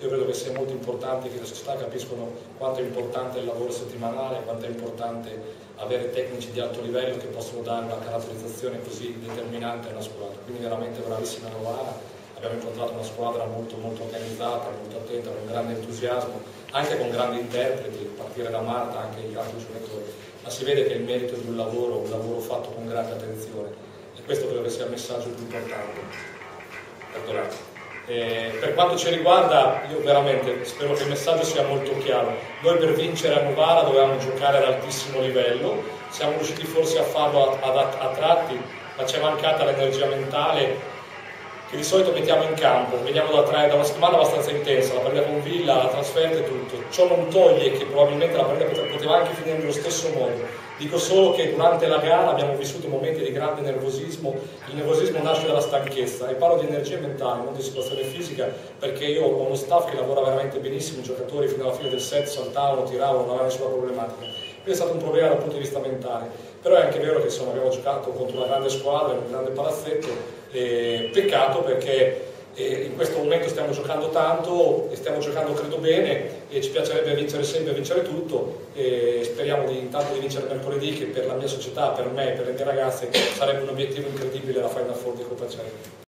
Io credo che sia molto importante che le società capiscono quanto è importante il lavoro settimanale, quanto è importante avere tecnici di alto livello che possono dare una caratterizzazione così determinante a una squadra. Quindi veramente bravissima Novara, abbiamo incontrato una squadra molto organizzata, molto attenta, con grande entusiasmo, anche con grandi interpreti, a partire da Marta, anche gli altri giocatori, ma si vede che è il merito di un lavoro fatto con grande attenzione, e questo credo che sia il messaggio più importante. Perdonate. Per quanto ci riguarda, io veramente spero che il messaggio sia molto chiaro. Noi per vincere a Novara dovevamo giocare ad altissimo livello, siamo riusciti forse a farlo a tratti, ma ci è mancata l'energia mentale che di solito mettiamo in campo. Veniamo da una settimana abbastanza intensa, la partita con Villa, la trasferta e tutto. Ciò non toglie che probabilmente la partita poteva anche finire nello stesso modo. Dico solo che durante la gara abbiamo vissuto momenti di grande nervosismo. Il nervosismo nasce dalla stanchezza, e parlo di energia mentale, non di situazione fisica, perché io ho uno staff che lavora veramente benissimo, i giocatori fino alla fine del set saltavano, tiravano, non avevano nessuna problematica. Quindi è stato un problema dal punto di vista mentale, però è anche vero che abbiamo giocato contro una grande squadra, un grande palazzetto, peccato perché in questo momento stiamo giocando tanto e stiamo giocando credo bene, e ci piacerebbe vincere sempre, vincere tutto, e speriamo intanto di vincere mercoledì, che per la mia società, per me e per le mie ragazze sarebbe un obiettivo incredibile, la Final Four di Coppa CEI.